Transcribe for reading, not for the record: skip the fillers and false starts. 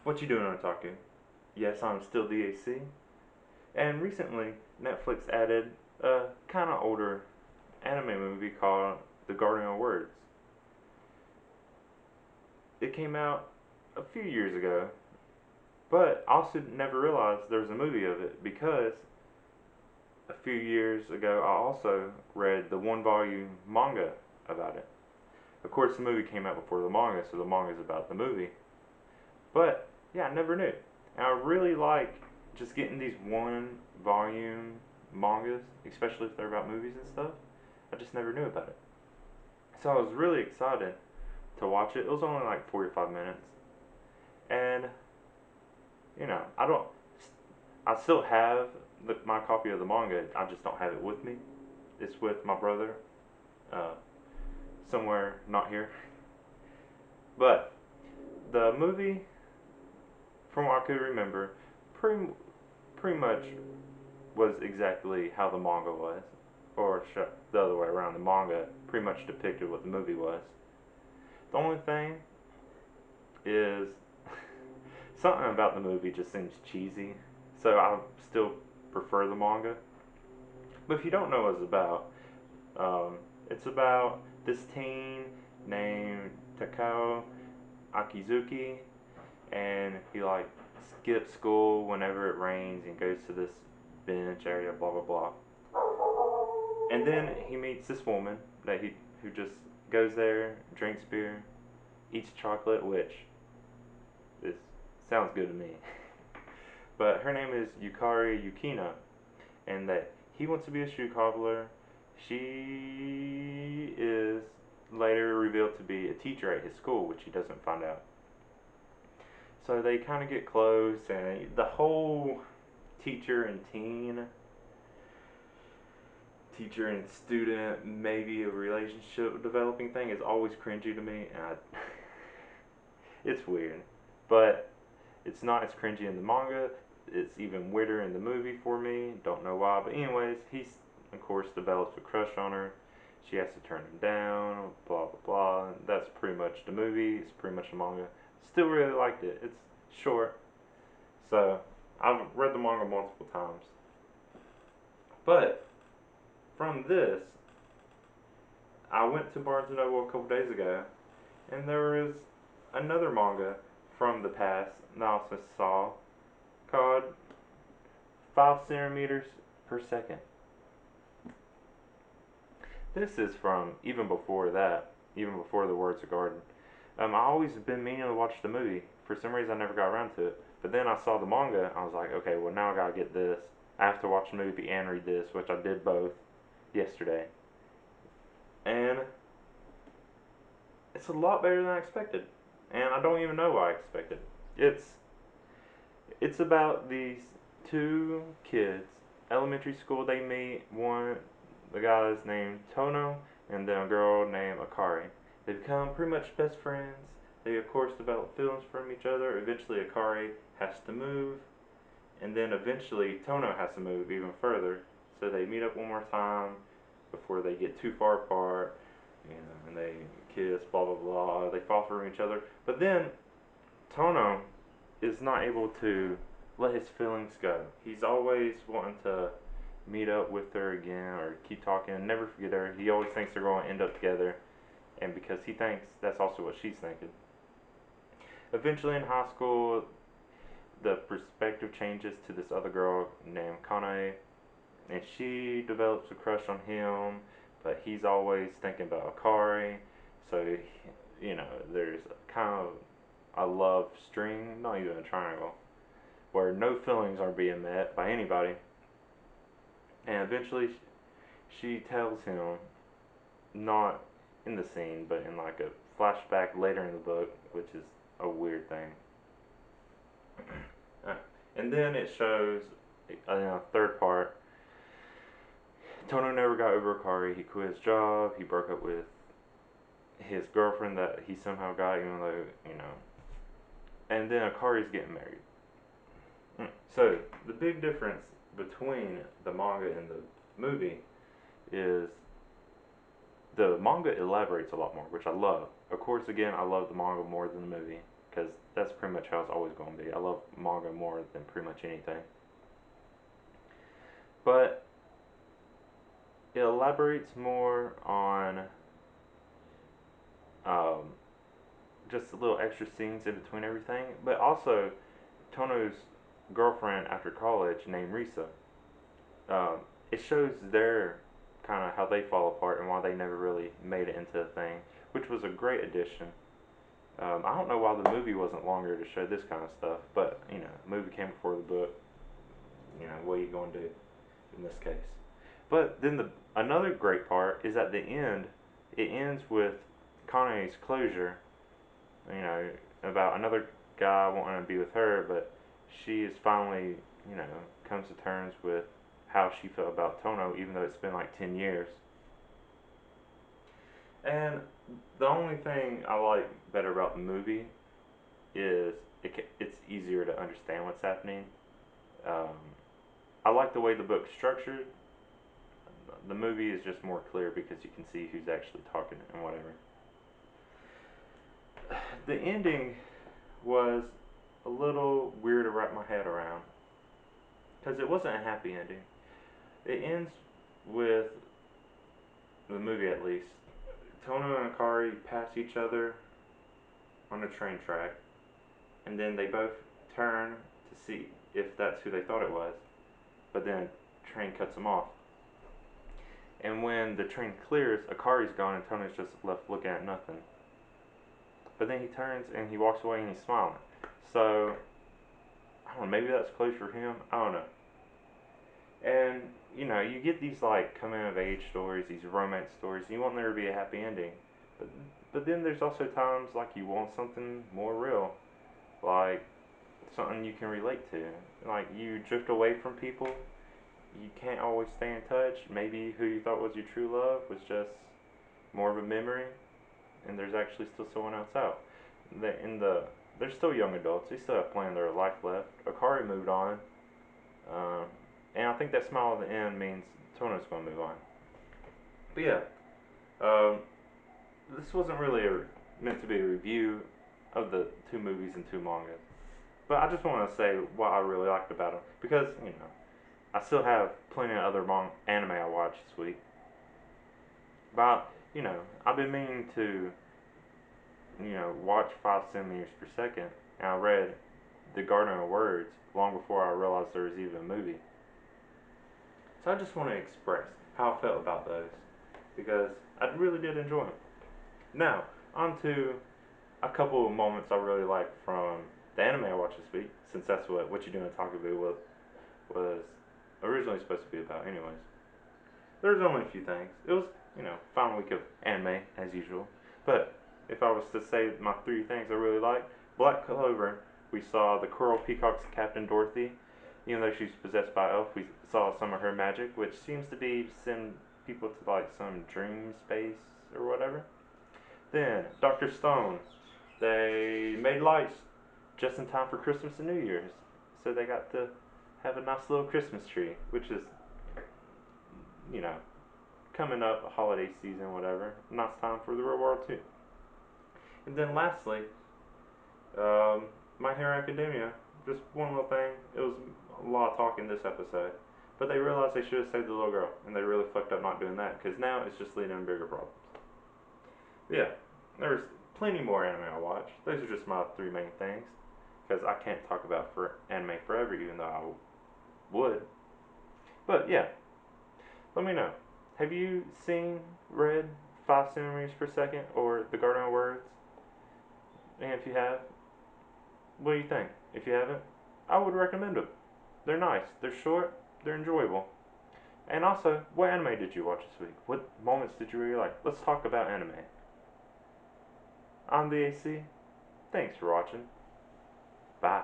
What you doing, Otaku? Yes, I'm still DAC. And recently, Netflix added a kind of older anime movie called The Guardian of Words. It came out a few years ago, but I also never realized there was a movie of it because a few years ago I also read the one volume manga about it. Of course, the movie came out before the manga, so the manga is about the movie. But yeah, I never knew. And I really like just getting these one volume mangas, especially if they're about movies and stuff. I just never knew about it. So I was really excited to watch it. It was only like 45 minutes. And, I don't. I still have my copy of the manga. I just don't have it with me. It's with my brother, uh, somewhere not here. But the movie, from what I could remember, pretty pretty much was exactly how the manga was, or the other way around. The manga pretty much depicted what the movie was. The only thing is something about the movie just seems cheesy, so I still prefer the manga. But if you don't know what it's about this teen named Takao Akizuki, and he like skips school whenever it rains and goes to this bench area, blah blah blah. And then he meets this woman that he who just goes there, drinks beer, eats chocolate, which is sounds good to me. But her name is Yukari Yukina, and that he wants to be a shoe cobbler. She is later revealed to be a teacher at his school, which he doesn't find out. So they kind of get close, and the whole teacher and teen, teacher and student, maybe a relationship developing thing is always cringy to me, and it's weird. But it's not as cringy in the manga. It's even weirder in the movie for me. Don't know why, but anyways, he's of course develops a crush on her. She has to turn him down. Blah blah blah. That's pretty much the movie. It's pretty much the manga. Still really liked it. It's short, so I've read the manga multiple times. But from this, I went to Barnes and Noble a couple days ago, and there was another manga from the past that I also saw called 5 centimeters per second. This is from even before that, even before the Words of Garden. I always been meaning to watch the movie. For some reason, I never got around to it. But then I saw the manga. I was like, okay, well now I gotta get this. I have to watch the movie and read this, which I did both yesterday. And it's a lot better than I expected. And I don't even know what I expected. It's it's about these two kids, elementary school. They meet. The guy is named Tono, and then a girl named Akari. They become pretty much best friends. They of course develop feelings from each other. Eventually, Akari has to move, and then eventually Tono has to move even further. So they meet up one more time before they get too far apart. And they kiss, blah blah blah. They fall for each other, but then Tono is not able to let his feelings go. He's always wanting to meet up with her again or keep talking and never forget her. He always thinks they're going to end up together, and because he thinks that's also what she's thinking. Eventually, in high school, the perspective changes to this other girl named Kanae, and she develops a crush on him, but he's always thinking about Akari. So, there's kind of a love string, not even a triangle, where no feelings are being met by anybody. And eventually, she tells him, not in the scene, but in like a flashback later in the book, which is a weird thing. Uh, and then it shows, third part, Tono never got over Akari. He quit his job. He broke up with his girlfriend that he somehow got, even though, And then Akari's getting married. So, the big difference between the manga and the movie is the manga elaborates a lot more, which I love. Of course, again, I love the manga more than the movie because that's pretty much how it's always going to be. I love manga more than pretty much anything. But it elaborates more on um, just little extra scenes in between everything. But also, Tono's girlfriend after college, named Risa, um, it shows their kind of how they fall apart and why they never really made it into a thing, which was a great addition. I don't know why the movie wasn't longer to show this kind of stuff, but you know, the movie came before the book. You know, what are you going to do in this case? But then the another great part is at the end. It ends with Kane's closure. You know, about another guy wanting to be with her, but she is finally, you know, comes to terms with how she felt about Tono, even though it's been like 10 years. And the only thing I like better about the movie is it's easier to understand what's happening. Um, I like the way the book's structured. The movie is just more clear because you can see who's actually talking and whatever. The ending was a little weird to wrap my head around because it wasn't a happy ending. It ends with the movie, at least. Tono and Akari pass each other on a train track, and then they both turn to see if that's who they thought it was. But then train cuts them off. And when the train clears, Akari's gone and Tono's just left looking at nothing. But then he turns and he walks away and he's smiling. So, I don't know, maybe that's close for him. I don't know. And, you know, you get these like coming of age stories, these romance stories, and you want there to be a happy ending. But, but then there's also times like you want something more real. Like something you can relate to. Like you drift away from people, you can't always stay in touch. Maybe who you thought was your true love was just more of a memory, and there's actually still someone else out. They're still young adults. They still have plenty of their life left. Akari moved on, um, and I think that smile at the end means Tono's going to move on. But yeah, um, this wasn't really meant to be a review of the two movies and two mangas. But I just want to say what I really liked about them because you know I still have plenty of other anime I watched this week. But you know I've been meaning to watch 5 centimeters per second, and I read The Garden of Words long before I realized there was even a movie. So I just want to express how I felt about those because I really did enjoy them. Now on to a couple of moments I really liked from the anime I watched this week, since that's what you doing Otaku was originally supposed to be about. Anyways, there's only a few things. It was final week of anime as usual. But if I was to say my three things I really like, Black Clover, we saw the Coral Peacock's Captain Dorothy. Even though she's possessed by elf, we saw some of her magic, which seems to be send people to like some dream space or whatever. Then Dr. Stone, they made lights just in time for Christmas and New Year's, so they got to have a nice little Christmas tree, which is you know coming up, holiday season, whatever. Nice time for the real world too. And then lastly, My Hero Academia. Just one little thing. It was a lot of talk in this episode, but they realized they should have saved the little girl, and they really fucked up not doing that because now it's just leading to bigger problems. But yeah, there's plenty more anime I watch. Those are just my three main things because I can't talk about for anime forever, even though I would. But yeah, let me know. Have you read 5 centimeters per second or The Garden of Words? And if you have, what do you think? If you haven't, I would recommend them. They're nice, they're short, they're enjoyable. And also, what anime did you watch this week? What moments did you really like? Let's talk about anime. I'm the AC. Thanks for watching. Bye.